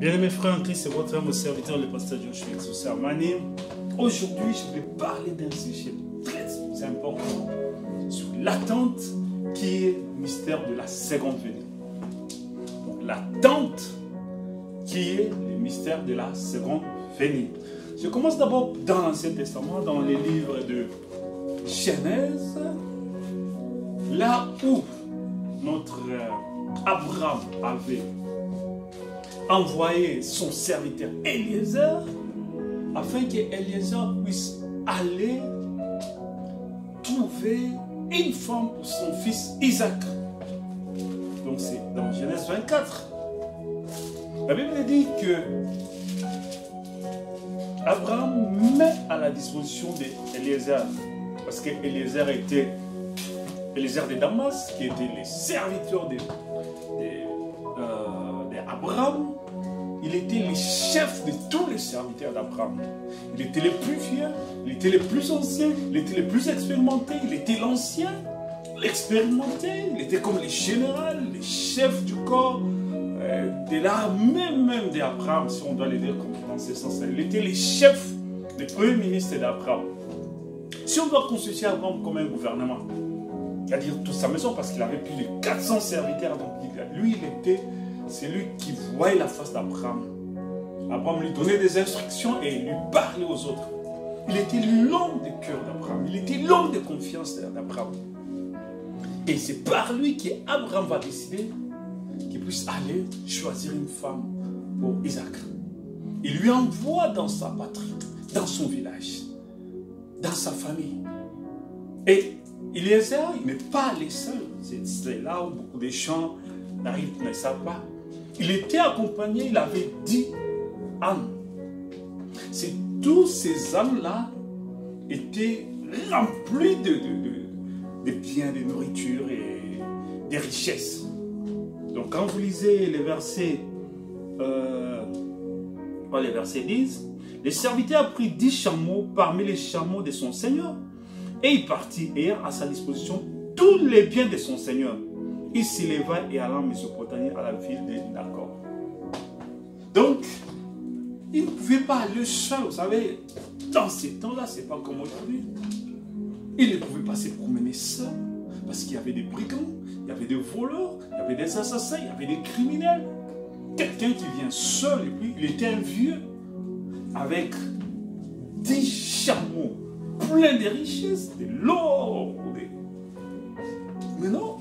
Bien-aimés frères en Christ, c'est votre âme, serviteur, le pasteur Joshua Exaucé-Amani. Aujourd'hui, je vais parler d'un sujet très important sur l'attente qui est le mystère de la seconde venue. Donc, l'attente qui est le mystère de la seconde venue. Je commence d'abord dans l'Ancien Testament, dans les livres de Genèse, là où notre Abraham avait envoyé son serviteur Eliezer afin qu'Eliezer puisse aller trouver une femme pour son fils Isaac. Donc c'est dans Genèse 24. La Bible dit que Abraham met à la disposition d'Eliezer, parce qu'Eliezer était Eliezer de Damas, qui était le serviteur d'Abraham. Il était le chef de tous les serviteurs d'Abraham. Il était le plus vieux, il était le plus ancien, il était le plus expérimenté, il était l'ancien, l'expérimenté, il était comme le général, le chef du corps de l'armée même d'Abraham, si on doit le dire comme dans ce sens-là. Il était le chef, le premier ministre d'Abraham. Si on doit constituer Abraham comme un gouvernement, c'est-à-dire toute sa maison, parce qu'il avait plus de 400 serviteurs, donc lui, il était celui qui voyait la face d'Abraham. Abraham lui donnait des instructions et lui parlait aux autres. Il était l'homme de cœur d'Abraham. Il était l'homme de confiance d'Abraham. Et c'est par lui qu'Abraham va décider qu'il puisse aller choisir une femme pour Isaac. Il lui envoie dans sa patrie, dans son village, dans sa famille. Et Eliezer, il n'est pas allé seul. C'est là où beaucoup de gens n'arrivent, ne savent pas. Il était accompagné, il avait 10 ânes. Tous ces ânes-là étaient remplis de biens, de nourriture et de richesses. Donc quand vous lisez les versets, les versets 10, le serviteur prit 10 chameaux parmi les chameaux de son seigneur et il partit ayant à sa disposition tous les biens de son seigneur. Il s'éleva et alla en Mésopotamie à la ville de Nakor. Donc, il ne pouvait pas aller seul, vous savez, dans ces temps-là, ce n'est pas comme aujourd'hui. Il ne pouvait pas se promener seul, parce qu'il y avait des brigands, il y avait des voleurs, il y avait des assassins, il y avait des criminels. Quelqu'un qui vient seul, et puis il était un vieux, avec 10 chameaux, pleins de richesses, de l'or. Mais non.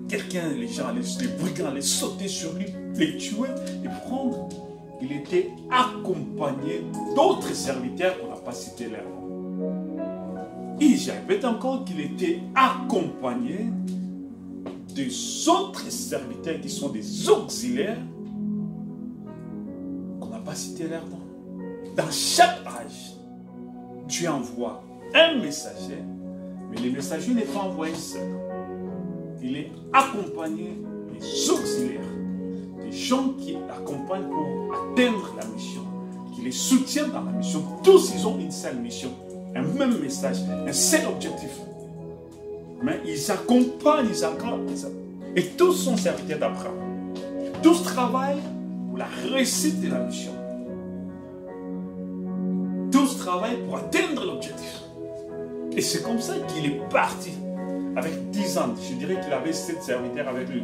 Quelqu'un, les brigands allaient sauter sur lui, les tuer, les prendre. Il était accompagné d'autres serviteurs qu'on n'a pas cité leur nom. Et je répète encore qu'il était accompagné des autres serviteurs qui sont des auxiliaires qu'on n'a pas cité leur nom. Dans chaque âge, Dieu envoie un messager, mais le messager n'est pas envoyé seul. Il est accompagné des auxiliaires, des gens qui l'accompagnent pour atteindre la mission, qui les soutiennent dans la mission. Tous, ils ont une seule mission, un même message, un seul objectif. Mais ils accompagnent, et tous sont serviteurs d'Abraham. Tous travaillent pour la réussite de la mission. Tous travaillent pour atteindre l'objectif. Et c'est comme ça qu'il est parti. Avec 10 ans, je dirais qu'il avait 7 serviteurs avec lui.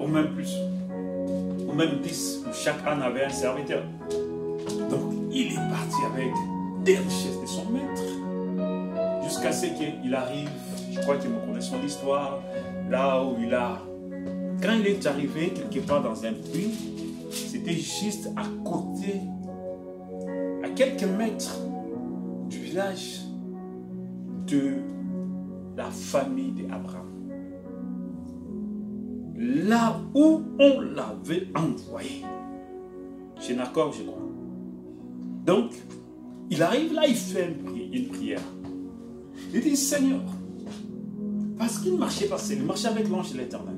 Ou même plus. Ou même 10, où chaque âne avait un serviteur. Donc, il est parti avec des richesses de son maître. Jusqu'à ce qu'il arrive, je crois que nous connaissons l'histoire, là où il a... Quand il est arrivé quelque part dans un puits, c'était juste à côté, à quelques mètres du village de la famille d'Abraham. Là où on l'avait envoyé. Chez Nakor, je crois. Donc, il arrive là, il fait une prière. Il dit, Seigneur, parce qu'il ne marchait pas seul, il marchait avec l'ange de l'Éternel.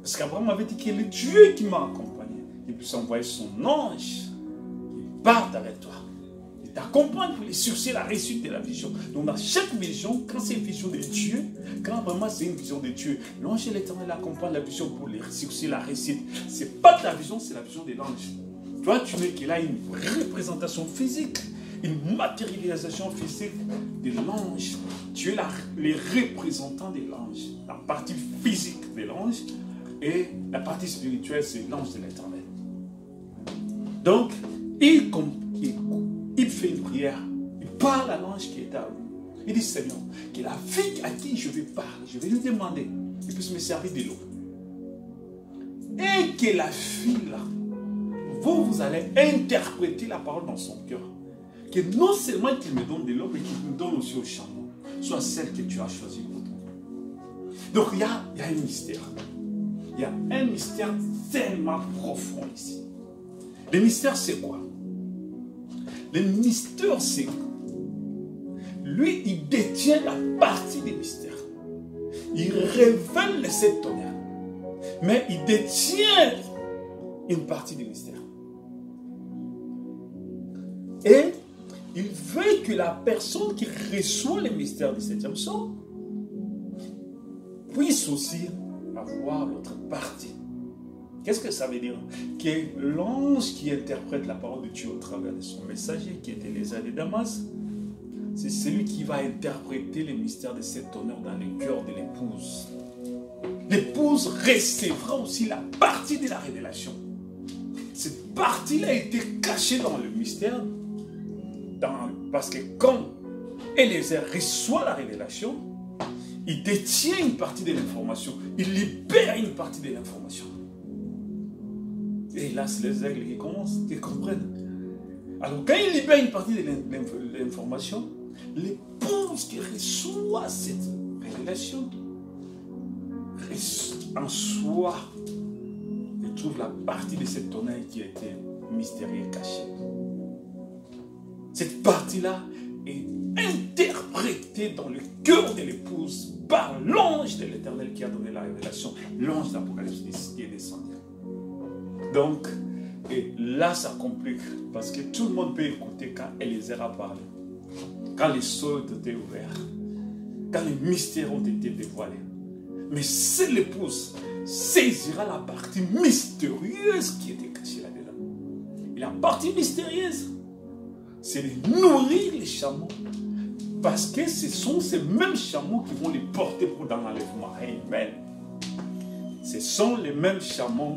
Parce qu'Abraham avait dit qu'il est Dieu qui m'a accompagné. Il puisse envoyer son ange, il parte avec toi. Il t'accompagne pour les succès, la réussite de la vision. Donc dans chaque vision, quand c'est une vision de Dieu, quand vraiment c'est une vision de Dieu, l'ange de l'Éternel accompagne la vision pour les succès, la réussite. C'est pas ta vision, c'est la vision de l'ange. Toi, tu veux qu'il a une représentation physique, une matérialisation physique de l'ange. Tu es les représentants de l'ange. La partie physique de l'ange et la partie spirituelle, c'est l'ange de l'Éternel. Donc, il fait une prière, il parle à l'ange qui est à lui. Il dit, Seigneur, que la fille à qui je vais parler, je vais lui demander, qu'il puisse me servir de l'eau. Et que la fille là, vous allez interpréter la parole dans son cœur. Que non seulement qu'il me donne de l'eau, mais qu'il me donne aussi au chameau, soit celle que tu as choisie pour toi. Donc il y a un mystère. Il y a un mystère tellement profond ici. Le mystère, c'est quoi? Le mystère, c'est lui, il détient la partie des mystères. Il révèle les 7 tonnerres. Mais il détient une partie des mystères. Et il veut que la personne qui reçoit les mystères du 7e son puisse aussi avoir l'autre partie. Qu'est-ce que ça veut dire? Que l'ange qui interprète la parole de Dieu au travers de son messager, qui était Eliezer de Damas, c'est celui qui va interpréter les mystères de cet honneur dans le cœur de l'épouse. L'épouse recevra aussi la partie de la révélation. Cette partie-là a été cachée dans le mystère, parce que quand Eliezer reçoit la révélation, il détient une partie de l'information, il libère une partie de l'information. Et là, c'est les aigles qui commencent, qui comprennent. Alors, quand il libère une partie de l'information, l'épouse qui reçoit cette révélation, en soi, elle trouve la partie de cette tonnerre qui a été mystérieuse et cachée. Cette partie-là est interprétée dans le cœur de l'épouse par l'ange de l'Éternel qui a donné la révélation, l'ange d'Apocalypse qui est descendu. Donc, et là, ça complique, parce que tout le monde peut écouter quand Eliezer a parlé, quand les sceaux étaient ouverts, quand les mystères ont été dévoilés. Mais seule l'épouse saisira la partie mystérieuse qui était cachée là-dedans. Et la partie mystérieuse, c'est de nourrir les chameaux, parce que ce sont ces mêmes chameaux qui vont les porter pour dans l'enlèvement. Amen. Ce sont les mêmes chameaux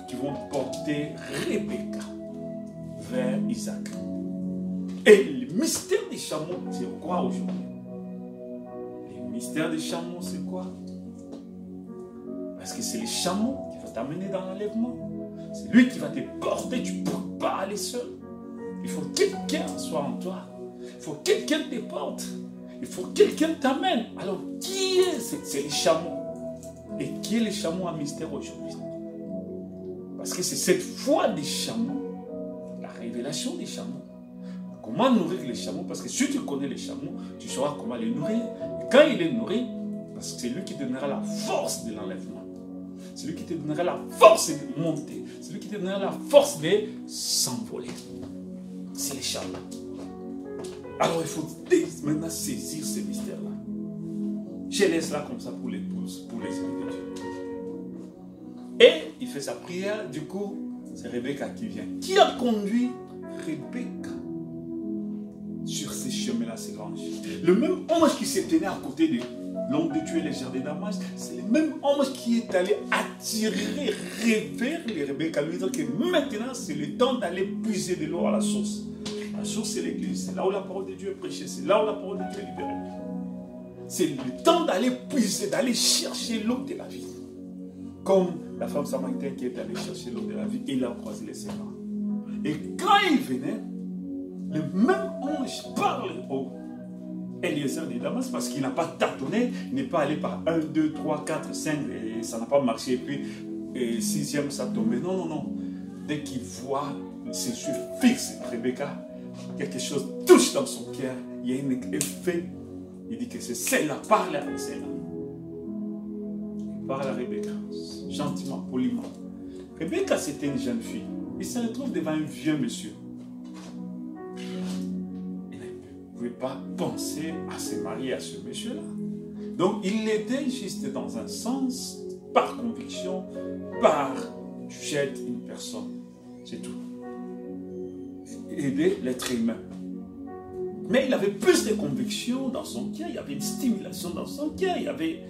qui vont porter Rebecca vers Isaac. Et le mystère des chameaux, c'est quoi aujourd'hui? Le mystère des chameaux, c'est quoi? Parce que c'est le chameau qui va t'amener dans l'enlèvement. C'est lui qui va te porter, tu ne peux pas aller seul. Il faut que quelqu'un soit en toi. Il faut que quelqu'un te porte. Il faut que quelqu'un t'amène. Alors, qui est? C'est les chameaux. Et qui est le chameau à mystère aujourd'hui? Parce que c'est cette foi des chameaux, la révélation des chameaux. Comment nourrir les chameaux? Parce que si tu connais les chameaux, tu sauras comment les nourrir. Et quand il est nourri, parce que c'est lui qui donnera la force de l'enlèvement. C'est lui qui te donnera la force de monter. C'est lui qui te donnera la force de s'envoler. C'est les chameaux. Alors il faut maintenant saisir ces mystères-là. Je laisse là comme ça pour l'épouse, pour les amis de Dieu. Et il fait sa prière, du coup, c'est Rebecca qui vient. Qui a conduit Rebecca sur ces chemins-là, c'est l'ange. Le même ange qui s'est tenu à côté de l'homme de Dieu et les jardins de Damas, c'est le même ange qui est allé attirer, révéler Rebecca, lui dire que maintenant c'est le temps d'aller puiser de l'eau à la source. La source, c'est l'église, c'est là où la parole de Dieu est prêchée, c'est là où la parole de Dieu est libérée. C'est le temps d'aller puiser, d'aller chercher l'eau de la vie. Comme la femme samaritaine qui est allée chercher l'eau de la vie, il a croisé les séparés. Et quand il venait, le même ange parle au Eliezer de Damas parce qu'il n'a pas tâtonné, il n'est pas allé par 1, 2, 3, 4, 5 et ça n'a pas marché. Et puis, 6e, ça tombait. Non, non, non. Dès qu'il voit ses yeux fixes, Rebecca, quelque chose touche dans son cœur, il y a un effet. Il dit que c'est celle-là, parle avec celle-là. Il parle à Rebecca, gentiment, poliment. Rebecca, c'était une jeune fille. Il se retrouve devant un vieux monsieur. pas pensé à se marier à ce monsieur-là. Donc, il était juste dans un sens, par conviction, par j'aide une personne. C'est tout. Aider l'être humain. Mais il avait plus de conviction dans son cœur, il y avait une stimulation dans son cœur, il y avait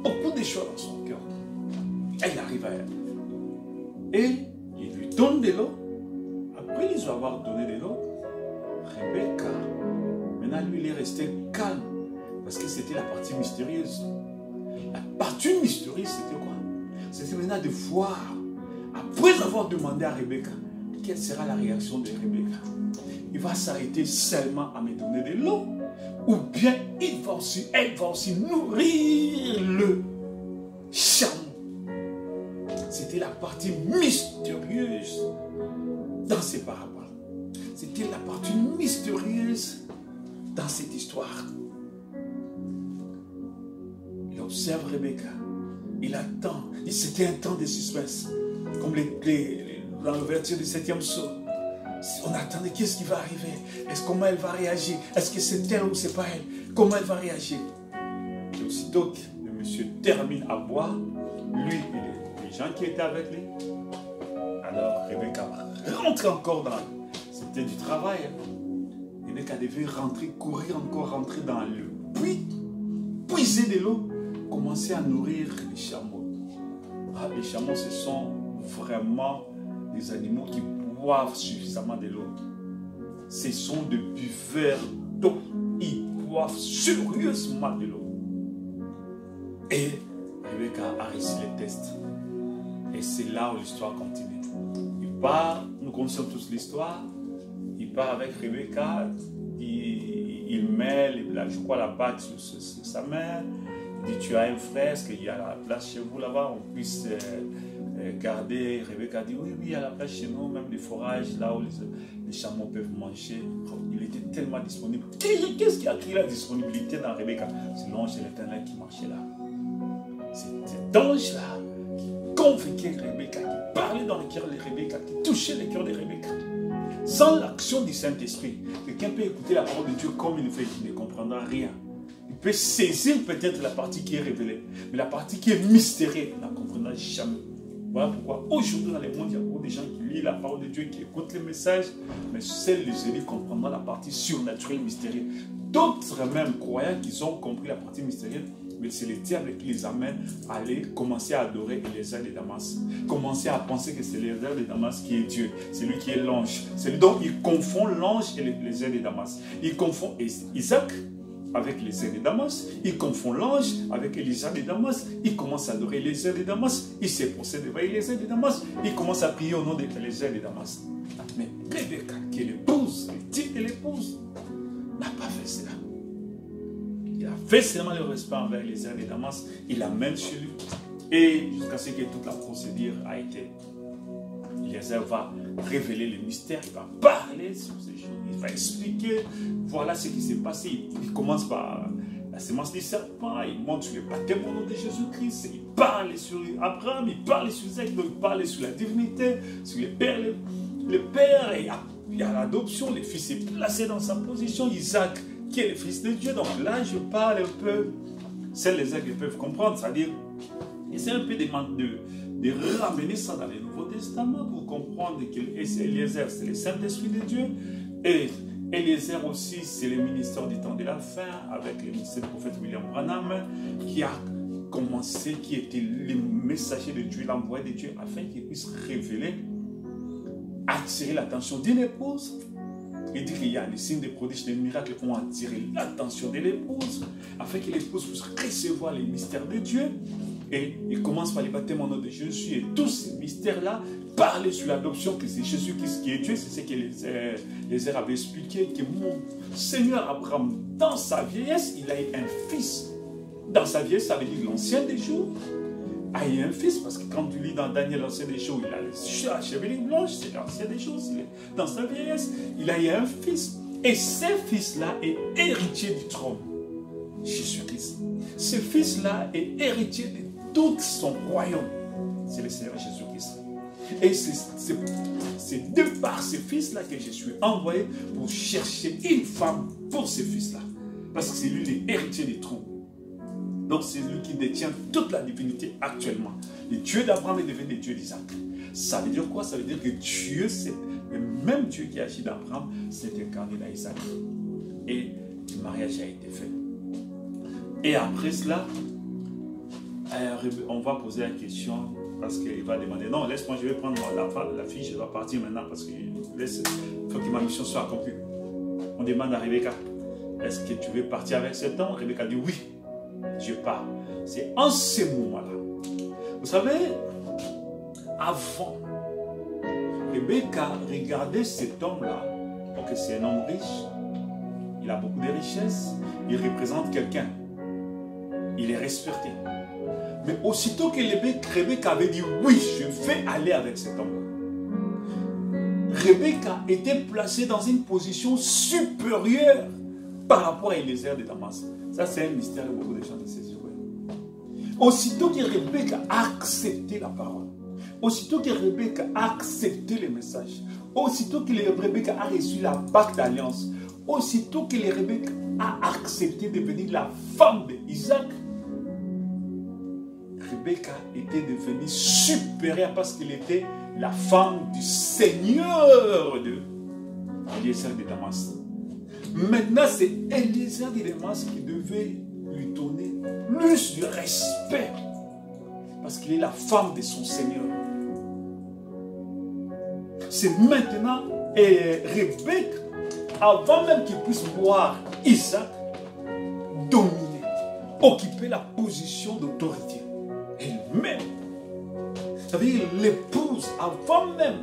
beaucoup de choses dans son cœur. Et il arrive à elle. Et il lui donne de l'eau. Après lui avoir donné de l'eau, Rebecca, maintenant lui, il est resté calme. Parce que c'était la partie mystérieuse. La partie mystérieuse, c'était quoi? C'était maintenant de voir, après avoir demandé à Rebecca, quelle sera la réaction de Rebecca? Il va s'arrêter seulement à me donner de l'eau, ou bien elle va aussi nourrir le chameau. C'était la partie mystérieuse dans ces paraboles. C'était la partie mystérieuse dans cette histoire. Il observe Rebecca. Il attend. C'était un temps de suspense. Comme dans l'ouverture du 7e psaume. On attendait qu'est-ce qui va arriver. Comment elle va réagir? Est-ce que c'est elle ou c'est pas elle? Comment elle va réagir? Et aussitôt que le monsieur termine à boire, lui et les gens qui étaient avec lui, alors Rebecca rentre encore dans... C'était du travail. Rebecca devait rentrer, courir encore, rentrer dans le puits, puiser de l'eau, commencer à nourrir les chameaux. Ah, les chameaux, ce sont vraiment des animaux qui boivent suffisamment de l'eau. Ce sont des buveurs d'eau. Ils boivent sérieusement de l'eau. Et Rebecca a réussi les tests. Et c'est là où l'histoire continue. Il part, nous connaissons tous l'histoire. Il part avec Rebecca. Il met, je crois, la bague sur sa mère. Il dit, tu as un frère, est-ce qu'il y a la place chez vous là-bas? On puisse garder. Rebecca dit, oui, il y a la place chez nous, même des forages, là où les chameaux peuvent manger. Il était tellement disponible. Qu'est-ce qui a créé la disponibilité dans Rebecca? C'est l'ange de l'Éternel qui marchait là. C'est cet ange-là qui convainquait Rebecca, qui parlait dans le cœur de Rebecca, qui touchait le cœur de Rebecca. Sans l'action du Saint-Esprit, quelqu'un peut écouter la parole de Dieu comme il le fait, il ne comprendra rien. Il peut saisir peut-être la partie qui est révélée, mais la partie qui est mystérieuse, il ne la comprendra jamais. Voilà pourquoi aujourd'hui dans le monde, il y a beaucoup de gens qui lisent la parole de Dieu, qui écoutent les messages, mais seuls les élus comprendront la partie surnaturelle, mystérieuse. D'autres même croyants qui ont compris la partie mystérieuse, mais c'est le diable qui les amène à aller commencer à adorer Eliezer de Damas. Commencer à penser que c'est Eliezer de Damas qui est Dieu. C'est lui qui est l'ange. C'est lui dont il confond l'ange et Eliezer de Damas. Il confond Isaac avec Eliezer de Damas. Il confond l'ange avec Eliezer de Damas. Il commence à adorer Eliezer de Damas. Il se procède devant Eliezer de Damas. Il commence à prier au nom d'Eliezer de Damas. Mais Rebecca, qui est l'épouse, le titre de l'épouse, n'a pas fait cela. Il a fait seulement le respect envers Eliezer de Damas. Il l'amène chez lui. Et jusqu'à ce que toute la procédure a été. Eliezer va révéler le mystère. Il va parler sur ces choses. Il va expliquer. Voilà ce qui s'est passé. Il commence par la semence du serpent. Il montre sur le baptême au nom de Jésus-Christ. Il parle sur Abraham. Il parle sur Isaac. Il parle sur la divinité. Sur les pères. Le père. Et il y a l'adoption. Le fils est placé dans sa position. Isaac, qui est le fils de Dieu. Donc là, je parle un peu, seuls les aigles peuvent comprendre, c'est-à-dire, essayer un peu de ramener ça dans le Nouveau Testament pour comprendre que Eliezer, c'est le Saint-Esprit de Dieu, et Eliezer aussi, c'est le ministère du temps de la fin, avec le ministère du prophète William Branham, qui a commencé, qui était le messager de Dieu, l'envoyé de Dieu, afin qu'il puisse révéler, attirer l'attention d'une épouse. Il dit qu'il y a les signes des prodiges, des miracles qui vont attirer l'attention de l'épouse, afin que l'épouse puisse recevoir les mystères de Dieu. Et il commence par les baptêmes au nom de Jésus. Et tous ces mystères-là parlent sur l'adoption, que c'est Jésus qui est Dieu. C'est ce que les airs avaient expliqué, que mon Seigneur Abraham, dans sa vieillesse, il a eu un fils. Dans sa vieillesse, ça veut dire l'ancien des jours. A eu un fils, parce que quand tu lis dans Daniel, l'ancien des jours, il a la chevelure blanche, c'est l'ancien des jours. Dans sa vieillesse, il a eu un fils. Et ce fils-là est héritier du trône. Jésus-Christ. Ce fils-là est héritier de tout son royaume. C'est le Seigneur Jésus-Christ. Et c'est de par ces fils-là que je suis envoyé pour chercher une femme pour ces fils-là. Parce que c'est lui l'héritier du trône. Donc c'est lui qui détient toute la divinité actuellement. Le Dieu d'Abraham est devenu le Dieu d'Isaac. Ça veut dire quoi? Ça veut dire que Dieu, c'est le même Dieu qui agit d'Abraham, s'est incarné dans Isaac. Et le mariage a été fait. Et après cela, on va poser la question, parce qu'il va demander, non, laisse-moi, je vais prendre la fille, je dois partir maintenant, parce qu'il faut que ma mission soit accomplie. On demande à Rebecca, est-ce que tu veux partir avec cet homme? Rebecca dit, oui, je pars. C'est en ce moment-là. Vous savez, avant, Rebecca regardait cet homme-là, donc c'est un homme riche, il a beaucoup de richesses, il représente quelqu'un, il est respecté. Mais aussitôt que Rebecca avait dit oui, je vais aller avec cet homme-là, Rebecca était placée dans une position supérieure par rapport à Eliezer de Damas. Ça, c'est un mystère que beaucoup de gens ne saisissent pas. Aussitôt que Rebecca a accepté la parole, aussitôt que Rebecca a accepté le message, aussitôt que Rebecca a reçu la bague d'alliance, aussitôt que Rebecca a accepté de devenir la femme d'Isaac, Rebecca était devenue supérieure parce qu'elle était la femme du Seigneur de Eliezer de Damas. Maintenant, c'est Eliezer de Damas qui devait lui donner plus de respect parce qu'il est la femme de son Seigneur. C'est maintenant Rebecca, avant même qu'il puisse voir Isaac, dominer, occuper la position d'autorité. Elle-même, c'est-à-dire l'épouse, avant même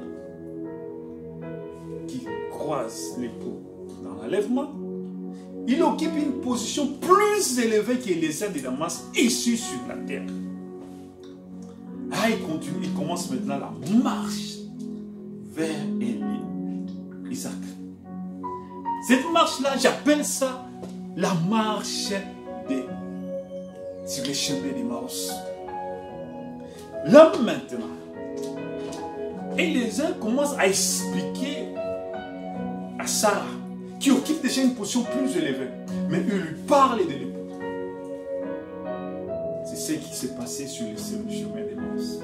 qu'il croise l'époux dans l'enlèvement, il occupe une position plus élevée qu'Eliezer de Damas ici sur la terre. Ah, il continue, il commence maintenant la marche vers Isaac. Cette marche-là, j'appelle ça la marche sur les chemins d'Emmaüs. Là maintenant, Eliezer commence à expliquer à Sarah, qui occupe déjà une position plus élevée, mais il lui parle de l'époux. C'est ce qui s'est passé sur le chemin d'Emmaüs.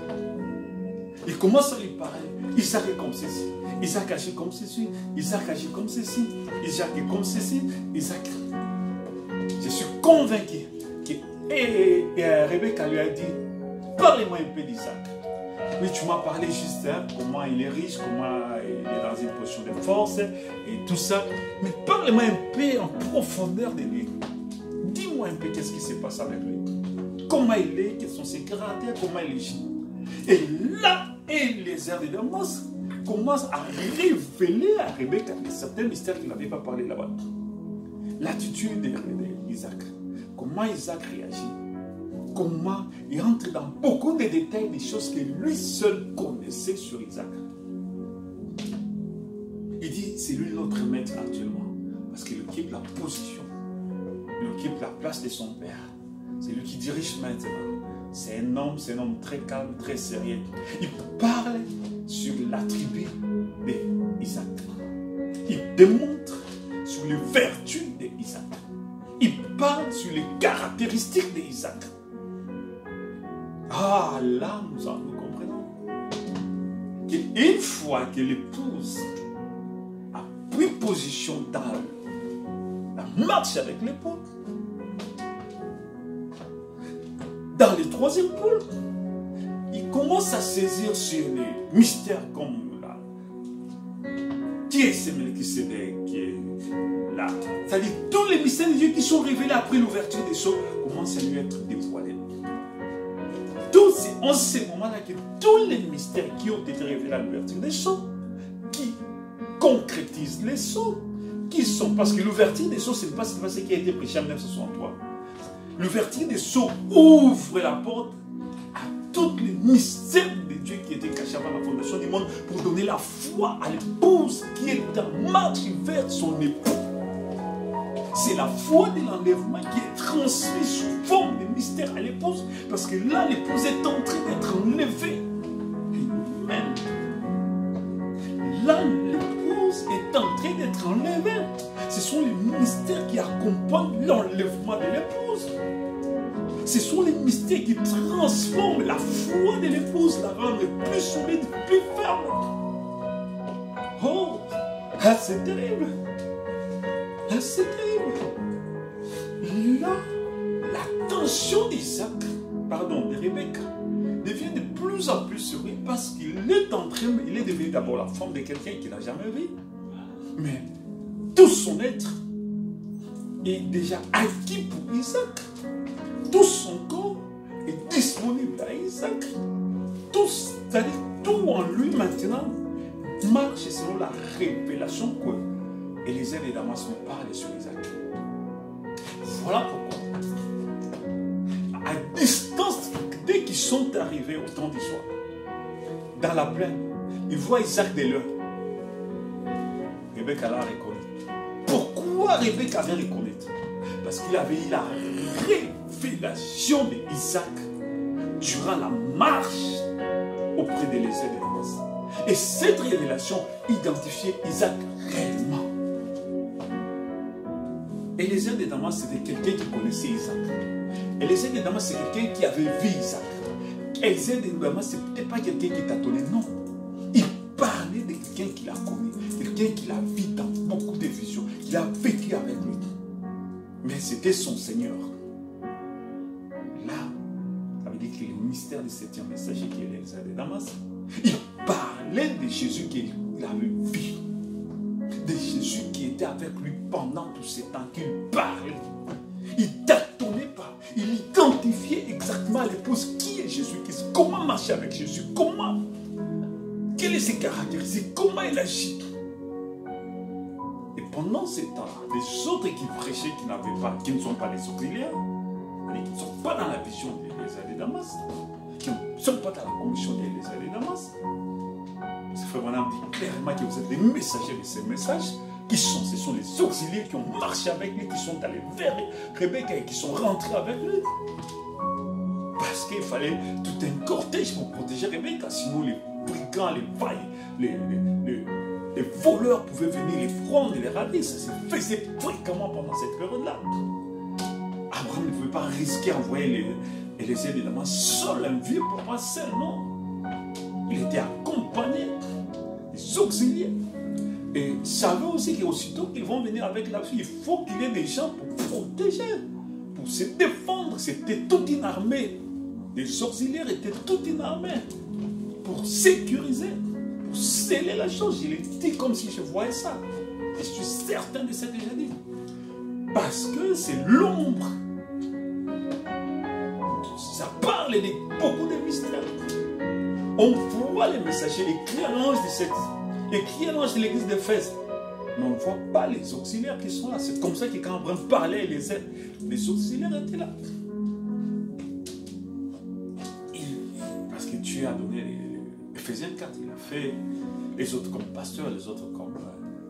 Il commence à lui parler. Isaac est comme ceci, Isaac agit comme ceci, Isaac agit comme ceci, Isaac est comme ceci, Isaac. Je suis convaincu que Rebecca lui a dit, parlez-moi un peu d'Isaac. Oui, tu m'as parlé juste comment il est riche, comment il est dans une position de force et tout ça. Mais parlez-moi un peu en profondeur de lui. Dis-moi un peu qu'est-ce qui se passe avec lui. Comment il est, quels sont ses caractères, comment il agit. Et là, Eliezer de Damas commence à révéler à Rebecca certains mystères qu'il n'avait pas parlé là-bas. L'attitude d'Isaac. Comment Isaac réagit. Comment il entre dans beaucoup de détails des choses que lui seul connaissait sur Isaac. Il dit, c'est lui notre maître actuellement. Parce qu'il occupe la position. Il occupe la place de son père. C'est lui qui dirige maintenant. C'est un homme très calme, très sérieux. Il parle sur l'attribut d'Isaac. Il démontre sur les vertus d'Isaac. Il parle sur les caractéristiques d'Isaac. Ah, là, nous comprenons qu'une fois que l'épouse a pris position dans la marche avec l'époux, dans le troisième pôle, il commence à saisir sur les mystères comme là. Qui est ce Melchisédek qui est là? C'est-à-dire tous les mystères de Dieu qui sont révélés après l'ouverture des sceaux commencent à lui être dévoilés. C'est en ce moment-là que tous les mystères qui ont été révélés à l'ouverture des sceaux, qui concrétisent les sceaux, qui sont, parce que l'ouverture des sceaux, ce n'est pas ce qui a été prêché en 1963. L'ouverture des sceaux ouvre la porte à tous les mystères de Dieu qui étaient cachés avant la fondation du monde pour donner la foi à l'épouse qui est en marche vers son époux. C'est la foi de l'enlèvement qui est transmise sous forme de mystère à l'épouse. Parce que là, l'épouse est en train d'être enlevée. Et même enlevée. Ce sont les mystères qui accompagnent l'enlèvement de l'épouse. Ce sont les mystères qui transforment la foi de l'épouse, la rendent plus solide, plus ferme. Oh, ah, c'est terrible. Ah, c'est terrible. Là, la tension d'Isaac, pardon, de Rebecca, devient de plus en plus sérieuse parce qu'il est en train, il est devenu d'abord la femme de quelqu'un qu'il n'a jamais vu. Mais tout son être est déjà acquis pour Isaac. Tout son corps est disponible à Isaac. Tout, c'est-à-dire tout en lui maintenant marche selon la révélation que Eliezer de Damas nous parle sur Isaac. Voilà pourquoi, à distance, dès qu'ils sont arrivés au temps du soir, dans la plaine, ils voient Isaac de l'heure. Rebecca l'a reconnu. Pourquoi Rebecca avait reconnu? Parce qu'il avait eu la révélation d'Isaac durant la marche auprès d'Eliezer de Damas. Et cette révélation identifiait Isaac réellement. Eliezer de Damas, c'était quelqu'un qui connaissait Isaac. Eliezer de Damas, c'est quelqu'un qui avait vu Isaac. Eliezer de Damas, ce n'était pas quelqu'un qui t'attendait, non. Il parlait de quelqu'un qui l'a connu, quelqu'un qui l'a vu dans beaucoup de visions, qui a vécu avec lui. Mais c'était son Seigneur. Là, ça veut dire que le mystère du septième messager qui est Eliezer de Damas, il parlait de Jésus qu'il avait vu. De Jésus qui était avec lui pendant tous ces temps qu'il parlait. Il tâtonnait pas. Il identifiait exactement l'épouse qui est Jésus-Christ. Comment marcher avec Jésus? Comment? Quelles sont ses caractéristiques? Comment il agit? Et pendant ces temps-là, les autres qui prêchaient, qui ne sont pas les auxiliaires, qui ne sont pas dans la vision d'Eliezer de Damas, qui ne sont pas dans la commission d'Eliezer de Damas. Parce que Frère Branham dit clairement que vous êtes les messagers de ces messages. Ce sont les auxiliaires qui ont marché avec lui, qui sont allés vers Rebecca et qui sont rentrés avec lui. Parce qu'il fallait tout un cortège pour protéger Rebecca. Sinon, les brigands, les voleurs pouvaient venir les prendre et les ramener. Ça se faisait fréquemment pendant cette période-là. Abraham ne pouvait pas risquer d'envoyer Eliezer de Damas seul, un vieux papa seul, non. Il était accompagné des auxiliaires. Et savait aussi qu'aussitôt qu'ils vont venir avec la fille, il faut qu'il y ait des gens pour protéger, pour se défendre. C'était toute une armée. Les auxiliaires étaient toute une armée pour sécuriser, pour sceller la chose. Je l'ai dit comme si je voyais ça. Et je suis certain de ce que j'ai dit. Parce que c'est l'ombre. Ça parle de beaucoup de mystères. On voit les messagers, écrits à l'ange de cette... écrit à l'ange de l'église d'Éphèse. Mais on ne voit pas les auxiliaires qui sont là. C'est comme ça que quand Abraham parlait, les auxiliaires étaient là. Parce que Dieu a donné Éphésiens 4, il a fait les autres comme pasteurs, les autres comme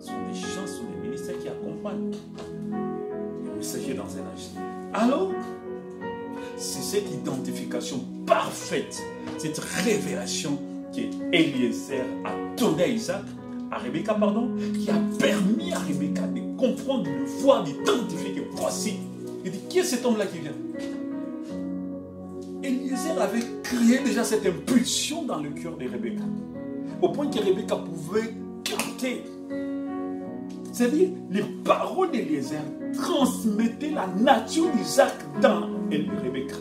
sont des gens, sont des ministères qui accompagnent les messagers dans un âge. Alors, c'est cette identification parfaite, cette révélation que Eliezer a donné à Isaac, à Rebecca, pardon, qui a permis à Rebecca de comprendre, de voir, d'identifier que voici. Il dit, qui est cet homme-là qui vient? Eliezer avait créé déjà cette impulsion dans le cœur de Rebecca, au point que Rebecca pouvait capter. C'est-à-dire, les paroles d'Eliezer transmettaient la nature d'Isaac dans Rebecca.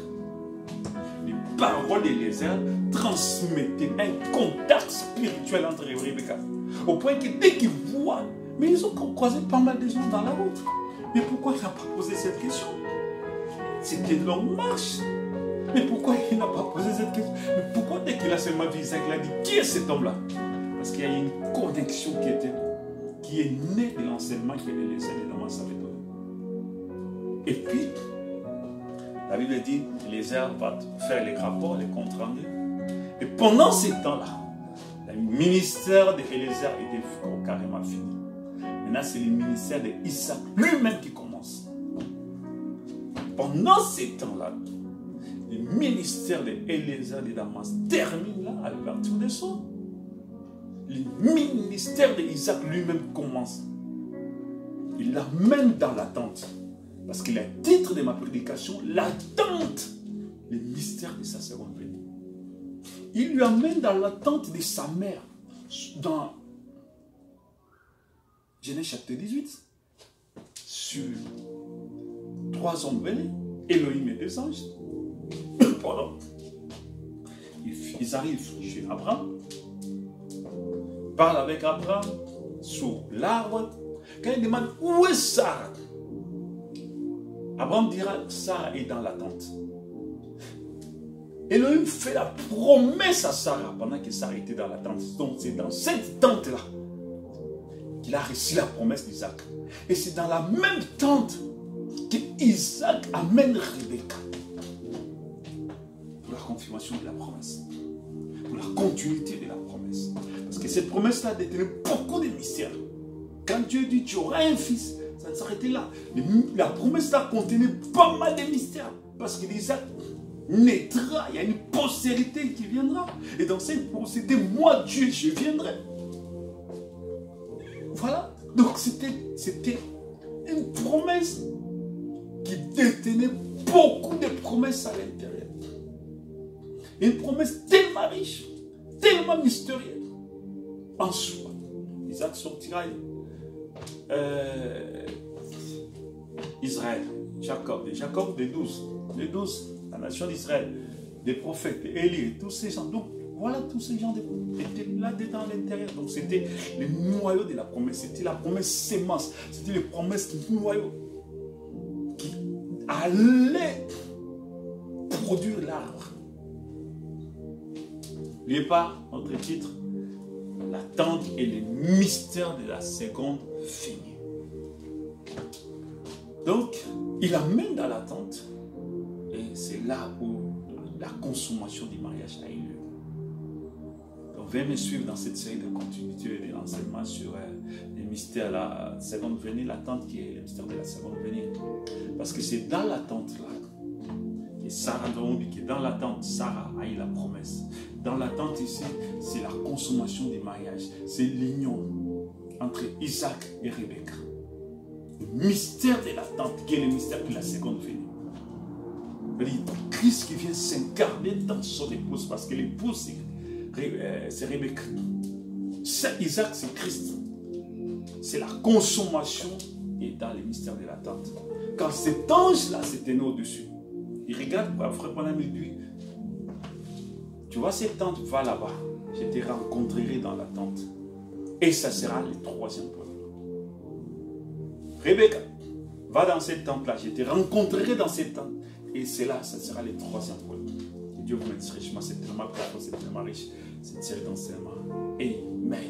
Les paroles d'Eliezer transmettaient un contact spirituel entre Rebecca. Au point que dès qu'ils voient, mais ils ont croisé pas mal de gens dans la route. Mais pourquoi il n'a pas posé cette question? C'était une longue marche. Mais pourquoi il n'a pas posé cette question? Mais pourquoi dès qu'il a seulement vu Isaac, il a dit, qui est cet homme-là? Parce qu'il y a une connexion qui est née de l'enseignement que Eliezer de Damas avait donné. Et puis, la Bible dit, Eliezer va faire les rapports, les comptes rendus. Et pendant ces temps-là, le ministère d'Eliezer était carrément fini. Maintenant, c'est le ministère d'Isaac lui-même qui commence. Pendant ces temps-là, le ministère d'Eliezer de Damas termine là, à l'ouverture des sceaux. Le ministère d'Isaac lui-même commence. il l'amène dans l'attente. Parce que le titre de ma prédication, l'attente, le mystère de sa seconde venue. Il lui amène dans l'attente de sa mère. Dans Genèse chapitre 18. Sur 3 hommes venus, Elohim et 2 anges. Pardon. Ils arrivent chez Abraham. Parlent avec Abraham sous l'arbre. Quand il demande où est Sarah, Abraham dira Sarah est dans la tente. Elohim fait la promesse à Sarah pendant que Sarah était dans la tente. Donc c'est dans cette tente-là qu'il a reçu la promesse d'Isaac. Et c'est dans la même tente qu'Isaac amène Rebecca. Pour la confirmation de la promesse. Pour la continuité de la promesse. Parce que cette promesse-là détenait beaucoup de mystères. Quand Dieu dit tu auras un fils, ça ne s'arrêtait là. La promesse-là contenait pas mal de mystères. Parce que Isaac naîtra, il y a une postérité qui viendra. Et dans cette postérité, moi Dieu, je viendrai. Voilà. Donc c'était une promesse qui détenait beaucoup de promesses à l'intérieur. Une promesse tellement riche, tellement mystérieuse. En soi, Isaac sortira Israël, Jacob des 12, la nation d'Israël, des prophètes, Élie, tous ces gens. Donc voilà, tous ces gens étaient là-dedans à l'intérieur. Donc c'était le noyau de la promesse, c'était la promesse sémence, c'était les promesses noyau qui allait produire l'arbre. N'oubliez pas notre titre, l'attente et les mystères de la seconde venue. Donc, il amène dans l'attente et c'est là où la consommation du mariage a eu lieu. Donc, venez me suivre dans cette série de continuité de l'enseignement sur les mystères de la seconde venue, l'attente qui est le mystère de la seconde venue. Parce que c'est dans l'attente là. Et Sarah, donc, qui est dans l'attente, Sarah a eu la promesse. Dans l'attente ici, c'est la consommation du mariage. C'est l'union entre Isaac et Rebecca. Le mystère de l'attente, qui est le mystère de la seconde venue. C'est Christ qui vient s'incarner dans son épouse, parce que l'épouse, c'est Rebecca. Isaac, c'est Christ. C'est la consommation et dans le mystère de l'attente. Quand cet ange-là s'est tenu au-dessus, il regarde, frère Bonhomme, il dit, tu vois cette tente, va là-bas, je te rencontrerai dans la tente. Et ça sera le 3e point. Rebecca, va dans cette tente-là, je te rencontrerai dans cette tente. Et c'est là, ça sera le 3e point. Que Dieu vous bénisse richement, c'est tellement profond, c'est tellement riche, cette série d'enseignements. Amen.